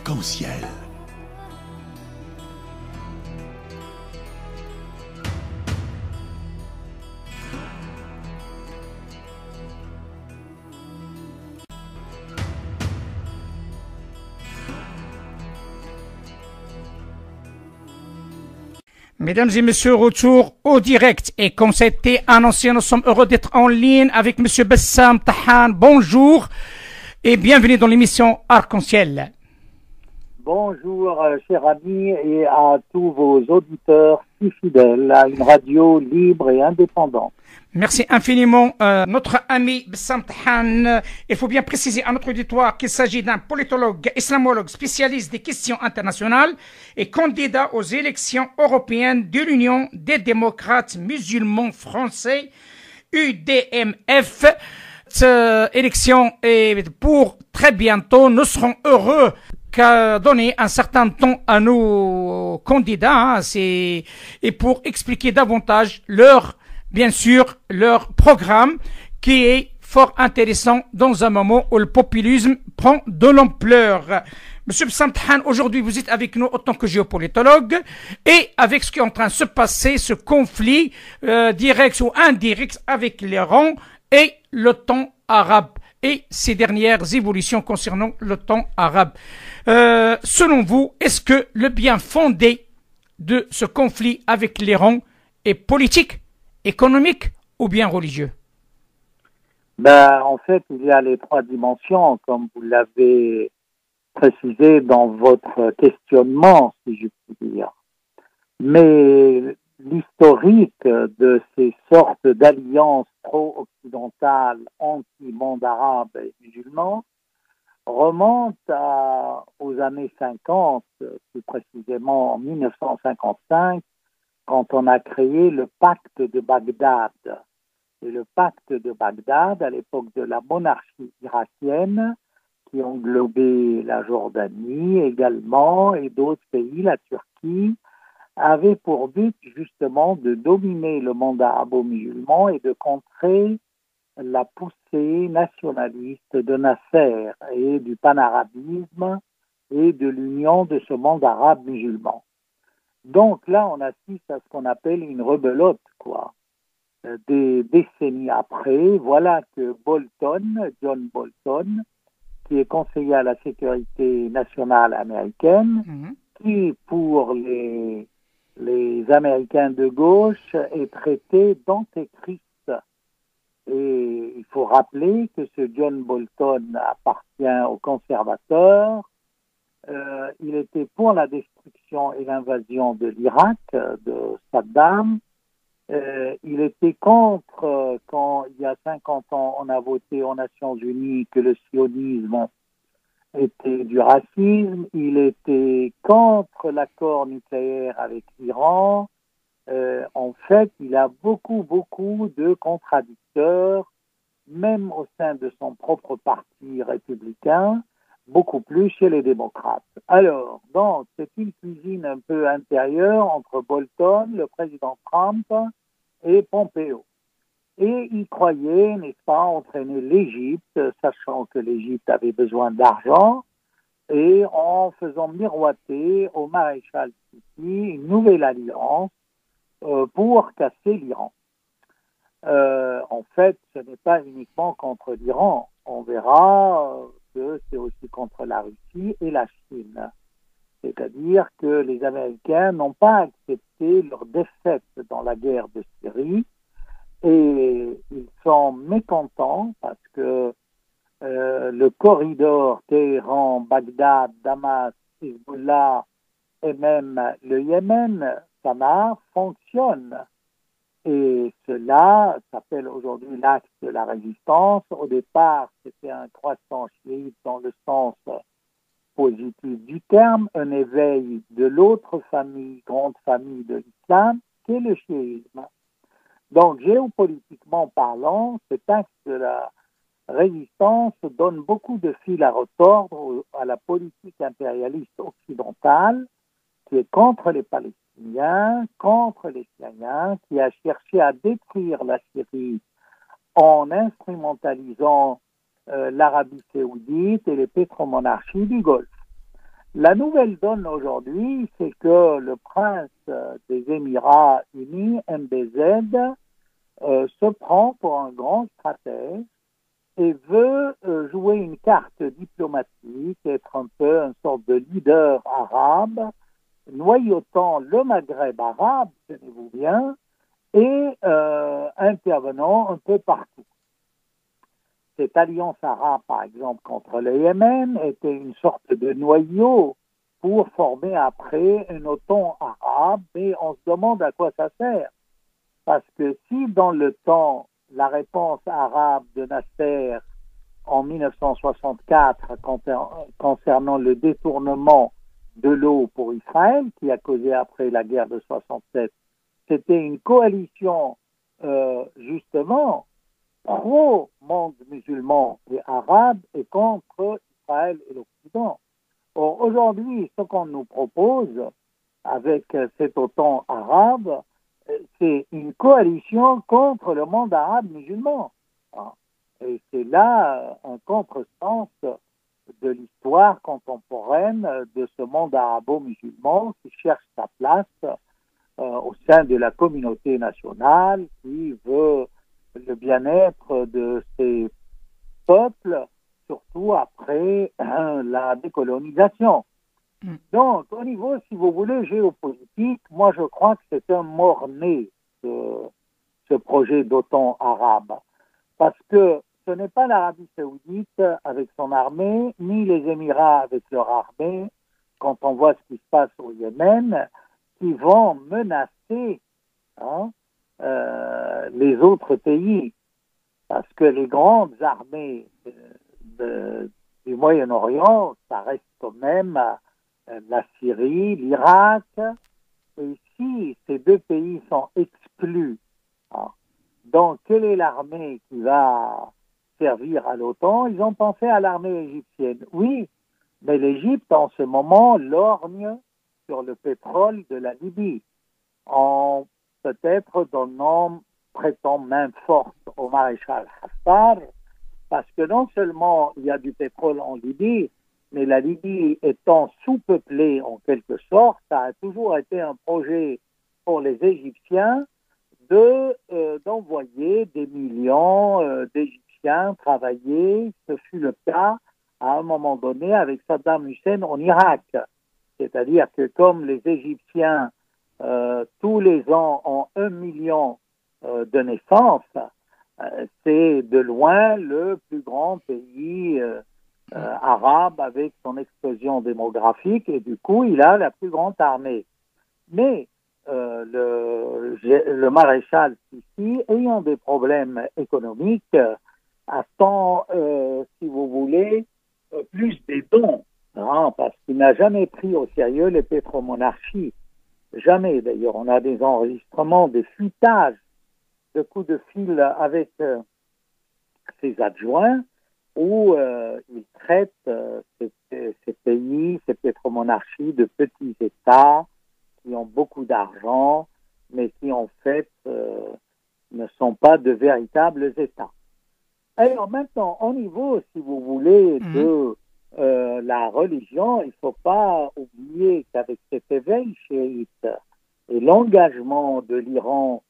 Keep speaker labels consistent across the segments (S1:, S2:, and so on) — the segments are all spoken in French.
S1: Arc-en-ciel.
S2: Mesdames et messieurs, retour au direct. Et comme c'était annoncé, nous sommes heureux d'être en ligne avec monsieur Bassam Tahan. Bonjour et bienvenue dans l'émission Arc-en-ciel.
S3: Bonjour, cher ami, et à tous vos auditeurs si fidèles à une radio libre et indépendante.
S2: Merci infiniment, notre ami Bassam Tahan. Il faut bien préciser à notre auditoire qu'il s'agit d'un politologue, islamologue, spécialiste des questions internationales et candidat aux élections européennes de l'Union des démocrates musulmans français, UDMF. Cette élection est pour très bientôt. Nous serons heureux qu'à donner un certain temps à nos candidats, et pour expliquer davantage bien sûr, leur programme qui est fort intéressant dans un moment où le populisme prend de l'ampleur. Monsieur Bassam Tahan, aujourd'hui vous êtes avec nous en tant que géopolitologue et avec ce qui est en train de se passer, ce conflit direct ou indirect avec l'Iran et l'OTAN arabe et ces dernières évolutions concernant l'OTAN arabe. Selon vous, est-ce que le bien fondé de ce conflit avec l'Iran est politique, économique ou bien religieux?
S3: En fait, il y a les trois dimensions, comme vous l'avez précisé dans votre questionnement, si je puis dire. Mais l'historique de ces sortes d'alliances pro-occidentales anti-monde arabe et musulman remonte aux années 50, plus précisément en 1955, quand on a créé le pacte de Bagdad. Et le pacte de Bagdad, à l'époque de la monarchie irakienne, qui englobait la Jordanie également et d'autres pays, la Turquie, avait pour but justement de dominer le monde arabo-musulman et de contrer la poussée nationaliste de Nasser et du panarabisme et de l'union de ce monde arabe musulman. Donc là, on assiste à ce qu'on appelle une rebelote, quoi. Des décennies après, voilà que John Bolton, qui est conseiller à la sécurité nationale américaine, qui pour les Américains de gauche est traité d'antéchrist. Et il faut rappeler que ce John Bolton appartient aux conservateurs. Il était pour la destruction et l'invasion de l'Irak, de Saddam. Il était contre, quand il y a 50 ans, on a voté aux Nations Unies que le sionisme était du racisme. Il était contre l'accord nucléaire avec l'Iran. En fait, il a beaucoup de contradicteurs, même au sein de son propre parti républicain, beaucoup plus chez les démocrates. Alors, donc, c'est une cuisine un peu intérieure entre Bolton, le président Trump, et Pompeo. Et il croyait, n'est-ce pas, entraîner l'Égypte, sachant que l'Égypte avait besoin d'argent, et en faisant miroiter au maréchal Sissi une nouvelle alliance pour casser l'Iran. En fait, ce n'est pas uniquement contre l'Iran. On verra que c'est aussi contre la Russie et la Chine. C'est-à-dire que les Américains n'ont pas accepté leur défaite dans la guerre de Syrie et ils sont mécontents parce que le corridor Téhéran, Bagdad, Damas, Hezbollah et même le Yémen, Sanaa, fonctionne. Et cela s'appelle aujourd'hui l'axe de la résistance. Au départ, c'était un croissant chiite dans le sens positif du terme, un éveil de l'autre famille, grande famille de l'islam, qui est le chiisme. Donc, géopolitiquement parlant, cet axe de la résistance donne beaucoup de fil à retordre à la politique impérialiste occidentale qui est contre les Palestiniens, contre les Syriens, qui a cherché à détruire la Syrie en instrumentalisant l'Arabie saoudite et les pétromonarchies du Golfe. La nouvelle donne aujourd'hui, c'est que le prince des Émirats Unis, MBZ, se prend pour un grand stratège et veut jouer une carte diplomatique, être un peu une sorte de leader arabe, noyautant le Maghreb arabe, tenez-vous bien, et intervenant un peu partout. Cette alliance arabe, par exemple, contre le Yémen, était une sorte de noyau pour former après une OTAN arabe, mais on se demande à quoi ça sert. Parce que si dans le temps, la réponse arabe de Nasser en 1964 concernant le détournement de l'eau pour Israël, qui a causé après la guerre de 67, c'était une coalition justement pro-monde musulman et arabe et contre Israël et l'Occident. Or, aujourd'hui, ce qu'on nous propose avec cet OTAN arabe, c'est une coalition contre le monde arabe musulman. Et c'est là un contresens de l'histoire contemporaine de ce monde arabo-musulman qui cherche sa place au sein de la communauté nationale, qui veut le bien-être de ces peuples, surtout après la décolonisation. Donc, au niveau, si vous voulez, géopolitique, moi je crois que c'est un mort-né, ce projet d'OTAN arabe. Parce que ce n'est pas l'Arabie saoudite avec son armée, ni les Émirats avec leur armée, quand on voit ce qui se passe au Yémen, qui vont menacer les autres pays. Parce que les grandes armées du Moyen-Orient, ça reste quand même la Syrie, l'Irak. Et si ces deux pays sont exclus, donc quelle est l'armée qui va servir à l'OTAN? Ils ont pensé à l'armée égyptienne. Oui, mais l'Égypte en ce moment lorgne sur le pétrole de la Libye, en peut-être prêtant main forte au maréchal Haftar, parce que non seulement il y a du pétrole en Libye, mais la Libye étant sous-peuplée en quelque sorte, ça a toujours été un projet pour les Égyptiens d'envoyer des millions d'Égyptiens travailler. Ce fut le cas à un moment donné avec Saddam Hussein en Irak. C'est-à-dire que comme les Égyptiens tous les ans ont 1 million de naissances, c'est de loin le plus grand pays arabe avec son explosion démographique et du coup il a la plus grande armée. Mais le maréchal Sissi, ayant des problèmes économiques, attend, si vous voulez, plus des dons, parce qu'il n'a jamais pris au sérieux les pétromonarchies. Jamais, d'ailleurs. On a des enregistrements, des fuitages de coups de fil avec ses adjoints où il traite ces pays, ces pétromonarchies de petits États qui ont beaucoup d'argent, mais qui en fait ne sont pas de véritables États. Alors maintenant, au niveau, si vous voulez, de la religion, il ne faut pas oublier qu'avec cet éveil chiite et l'engagement de l'Iran,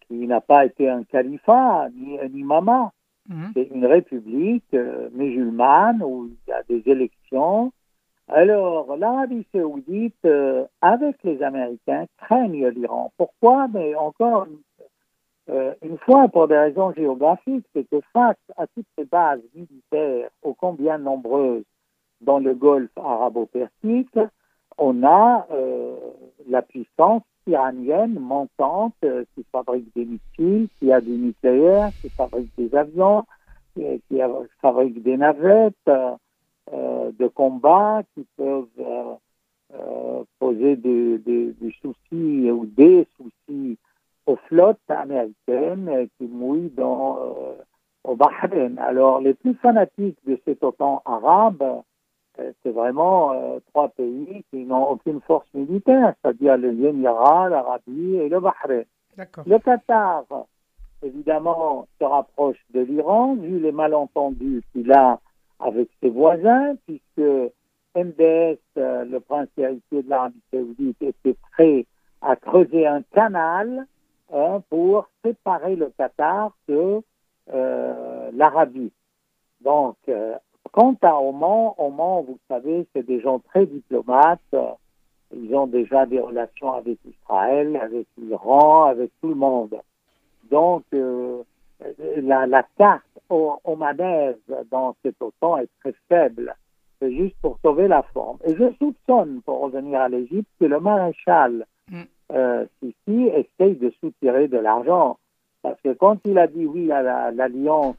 S3: qui n'a pas été un califat ni un imama, c'est une république musulmane où il y a des élections. Alors, l'Arabie saoudite, avec les Américains, craignent l'Iran. Pourquoi? Mais encore une fois, pour des raisons géographiques, c'est que face à toutes ces bases militaires, ô combien nombreuses dans le golfe arabo-persique, on a la puissance iranienne montante qui fabrique des missiles, qui a du nucléaire, qui fabrique des avions, qui fabrique des navettes de combat qui peuvent poser des soucis ou des soucis aux flottes américaines qui mouillent au Bahreïn. Alors, les plus fanatiques de cet OTAN arabe, c'est vraiment 3 pays qui n'ont aucune force militaire, c'est-à-dire les Émirats, l'Arabie et le Bahreïn.
S2: D'accord.
S3: Le Qatar, évidemment, se rapproche de l'Iran, vu les malentendus qu'il a avec ses voisins, puisque MBS, le prince héritier de l'Arabie Saoudite, était prêt à creuser un canal pour séparer le Qatar de l'Arabie. Donc, quant à Oman, vous savez, c'est des gens très diplomates. Ils ont déjà des relations avec Israël, avec l'Iran, avec tout le monde. Donc, la carte omanaise dans cet OTAN est très faible. C'est juste pour sauver la forme. Et je soupçonne, pour revenir à l'Égypte, que le maréchal Sisi essaye de soutirer de l'argent. Parce que quand il a dit oui à l'alliance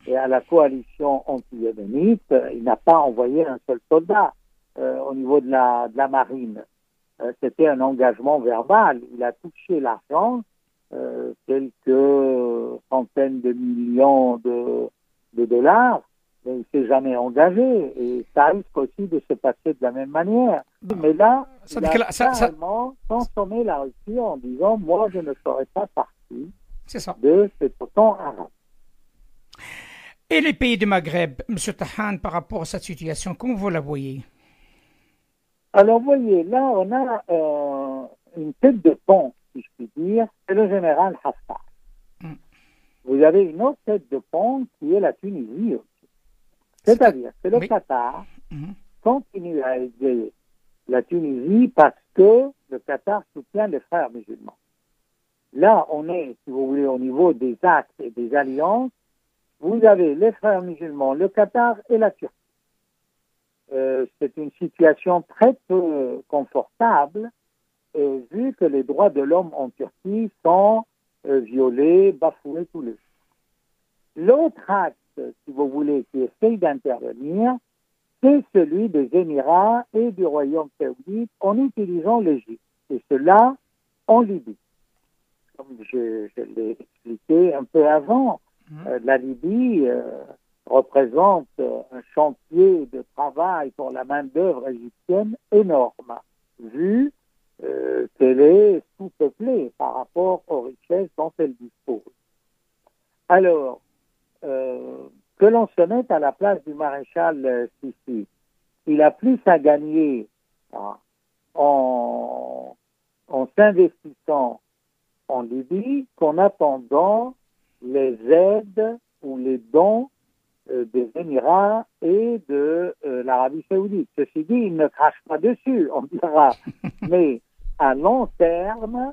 S3: et à la coalition anti-yéménite, il n'a pas envoyé un seul soldat au niveau de la marine. C'était un engagement verbal. Il a touché l'argent, quelques centaines de millions de dollars, mais il ne s'est jamais engagé. Et ça risque aussi de se passer de la même manière. Mais là, il a carrément consommé la Russie en disant « Moi, je ne ferai pas partie de cet OTAN arabe ».
S2: Et les pays du Maghreb, M. Tahan, par rapport à cette situation, comment vous la voyez?
S3: Alors, voyez, là, on a une tête de pont, si je puis dire, c'est le général Haftar. Vous avez une autre tête de pont qui est la Tunisie aussi. C'est-à-dire que le Qatar continue à aider la Tunisie parce que le Qatar soutient les frères musulmans. Là, on est, si vous voulez, au niveau des actes et des alliances. Vous avez les frères musulmans, le Qatar et la Turquie. C'est une situation très peu confortable vu que les droits de l'homme en Turquie sont violés, bafoués tous les jours. L'autre acte, si vous voulez, qui essaye d'intervenir, c'est celui des Émirats et du Royaume saoudite en utilisant l'Égypte. Et cela en Libye. Comme je l'ai expliqué un peu avant, la Libye représente un chantier de travail pour la main-d'œuvre égyptienne énorme, vu qu'elle est sous-peuplée par rapport aux richesses dont elle dispose. Alors, que l'on se mette à la place du maréchal Sisi, il a plus à gagner en s'investissant en Libye qu'en attendant les aides ou les dons des Émirats et de l'Arabie Saoudite. Ceci dit, il ne crache pas dessus, on dira. Mais à long terme,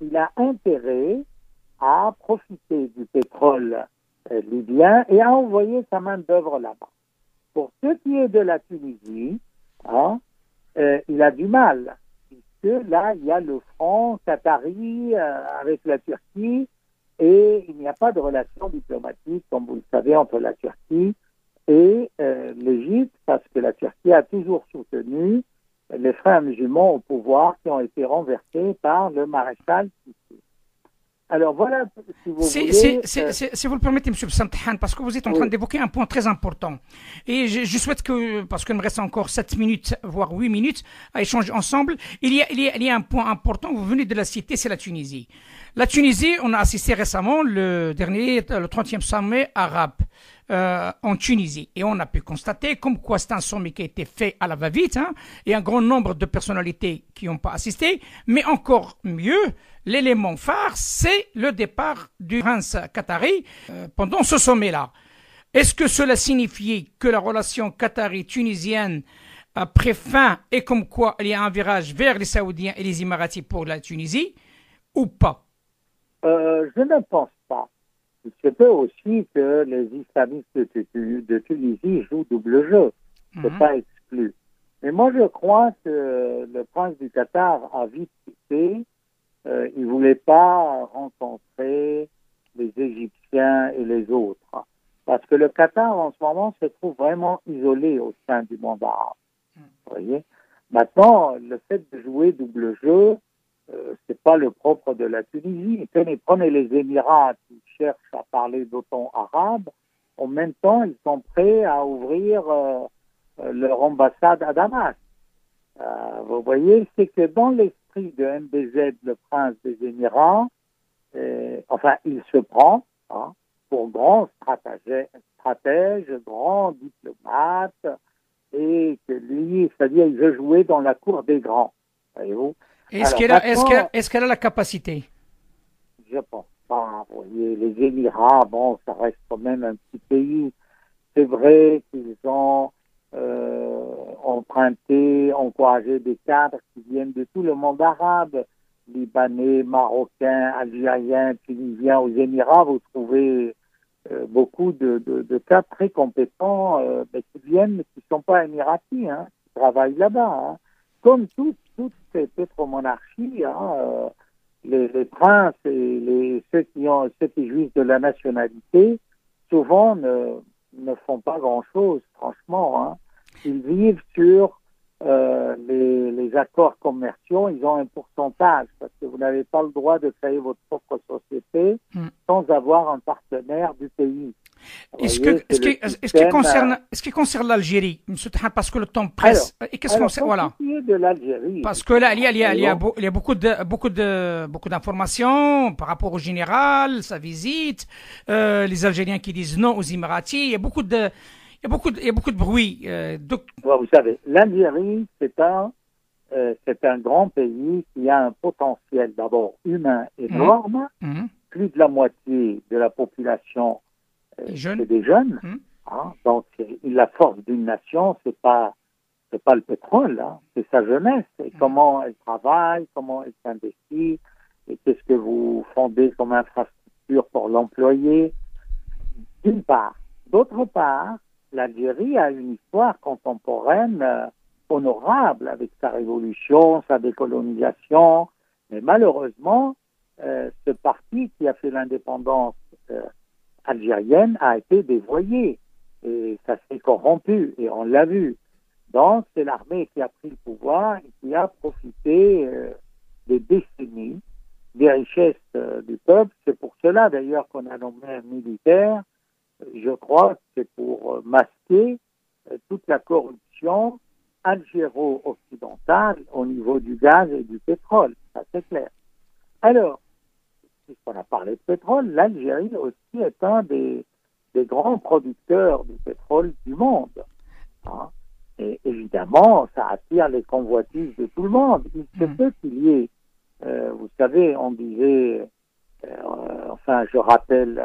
S3: il a intérêt à profiter du pétrole libyen et à envoyer sa main-d'œuvre là-bas. Pour ce qui est de la Tunisie, il a du mal, puisque là, il y a le front qatari avec la Turquie et il n'y a pas de relation diplomatique, comme vous le savez, entre la Turquie et l'Égypte, parce que la Turquie a toujours soutenu les frères musulmans au pouvoir qui ont été renversés par le maréchal Sisi. Alors voilà, si vous voulez...
S2: Si vous le permettez, M. Samtahan, parce que vous êtes en train d'évoquer un point très important. Et je souhaite que, parce qu'il me reste encore 7 minutes, voire 8 minutes, à échanger ensemble, il y a un point important, vous venez de la citer, c'est la Tunisie. La Tunisie, on a assisté récemment le 30e sommet arabe en Tunisie. Et on a pu constater comme quoi c'est un sommet qui a été fait à la va-vite, et un grand nombre de personnalités qui n'ont pas assisté, mais encore mieux, l'élément phare, c'est le départ du prince qatari pendant ce sommet-là. Est-ce que cela signifiait que la relation qatari-tunisienne a pris fin et comme quoi il y a un virage vers les Saoudiens et les Émiratis pour la Tunisie ou pas?
S3: Je ne pense pas. Il se peut aussi que les islamistes de Tunisie jouent double jeu. C'est pas exclu. Mais moi, je crois que le prince du Qatar a vite quitté. Il voulait pas rencontrer les Égyptiens et les autres. Parce que le Qatar, en ce moment, se trouve vraiment isolé au sein du monde arabe. Vous voyez? Maintenant, le fait de jouer double jeu, c'est pas le propre de la Tunisie. Prenez les Émirats qui cherchent à parler d'OTAN arabe. En même temps, ils sont prêts à ouvrir leur ambassade à Damas. Vous voyez, c'est que dans l'esprit de MBZ, le prince des Émirats, il se prend pour grand stratège, grand diplomate, et que lui lui, c'est-à-dire il veut jouer dans la cour des grands. Voyez-vous?
S2: Est-ce qu'elle a la capacité?
S3: Je pense pas. Vous voyez, les Émirats, bon, ça reste quand même un petit pays. C'est vrai qu'ils ont emprunté, encouragé des cadres qui viennent de tout le monde arabe, libanais, marocains, algériens, tunisiens. Aux Émirats, vous trouvez beaucoup de cadres très compétents mais qui viennent, qui ne sont pas émiratis, hein, qui travaillent là-bas. Hein. Comme toutes ces pétromonarchies, hein, les princes et ceux qui jouissent de la nationalité, souvent ne font pas grand-chose, franchement. Hein. Ils vivent sur les accords commerciaux, ils ont un pourcentage, parce que vous n'avez pas le droit de créer votre propre société sans avoir un partenaire du pays.
S2: Ce qui concerne l'Algérie, M. Tahan, parce que le temps presse, et qu'est-ce qu'on sait, voilà.
S3: De l'Algérie,
S2: parce que là, il y a beaucoup d'informations par rapport au général, sa visite, les Algériens qui disent non aux Émiratis, il y a beaucoup de bruit.
S3: Vous savez, l'Algérie, c'est un grand pays qui a un potentiel d'abord humain énorme. Plus de la moitié de la population c'est des jeunes. Hein, donc, la force d'une nation, c'est pas le pétrole, hein, c'est sa jeunesse. Et comment elle travaille, comment elle s'investit, et qu'est-ce que vous fondez comme infrastructure pour l'employer, d'une part. D'autre part, l'Algérie a une histoire contemporaine honorable avec sa révolution, sa décolonisation, mais malheureusement, ce parti qui a fait l'indépendance algérienne a été dévoyé et ça s'est corrompu et on l'a vu. Donc c'est l'armée qui a pris le pouvoir et qui a profité des décennies des richesses du peuple. C'est pour cela d'ailleurs qu'on a nommé un militaire. Je crois que c'est pour masquer toute la corruption algéro-occidentale au niveau du gaz et du pétrole. Ça c'est clair. Alors, puisqu'on a parlé de pétrole, l'Algérie aussi est un des grands producteurs du pétrole du monde. Hein. Et évidemment, ça attire les convoitises de tout le monde. Il se peut qu'il y ait, vous savez, on disait, je rappelle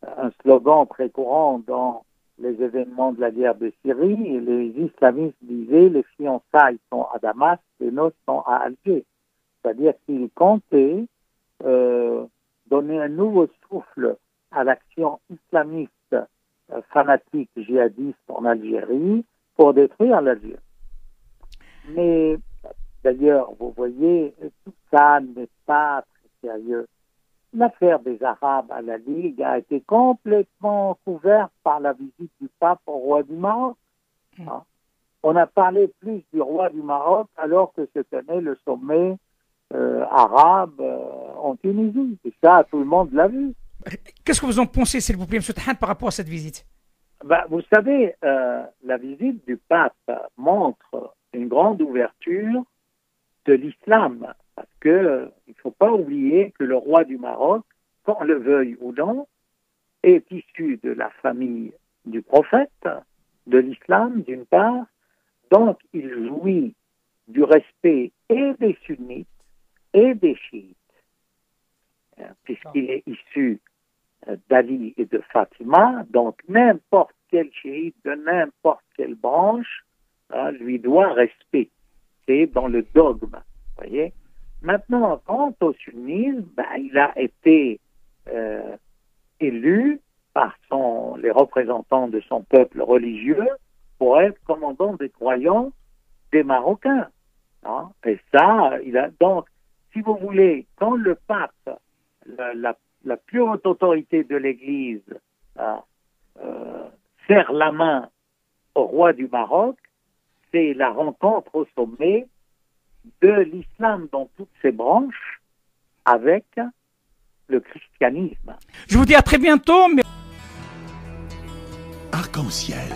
S3: un slogan très courant dans les événements de la guerre de Syrie, et les islamistes disaient les fiançailles sont à Damas, les noces sont à Alger. C'est-à-dire qu'ils comptaient donner un nouveau souffle à l'action islamiste fanatique djihadiste en Algérie pour détruire l'Algérie. Mais d'ailleurs, vous voyez, tout ça n'est pas très sérieux. L'affaire des Arabes à la Ligue a été complètement couverte par la visite du pape au roi du Maroc. Hein. On a parlé plus du roi du Maroc alors que se tenait le sommet arabe en Tunisie. Et ça, tout le monde l'a vu.
S2: Qu'est-ce que vous en pensez, s'il vous plaît, M. Tahan, par rapport à cette visite?
S3: Vous savez, la visite du pape montre une grande ouverture de l'islam, parce que il ne faut pas oublier que le roi du Maroc, qu'on le veuille ou non, est issu de la famille du prophète, de l'islam d'une part, donc il jouit du respect et des sunnites et des chiites, puisqu'il est issu d'Ali et de Fatima, donc n'importe quel chiite de n'importe quelle branche lui doit respect. C'est dans le dogme, voyez. Maintenant, quant au sunnisme, il a été élu par les représentants de son peuple religieux pour être commandant des croyants des Marocains. Hein. Et ça, donc, si vous voulez, quand le pape, la plus haute autorité de l'Église, serre la main au roi du Maroc, c'est la rencontre au sommet de l'islam dans toutes ses branches avec le christianisme.
S2: Je vous dis à très bientôt.
S1: Arc-en-ciel.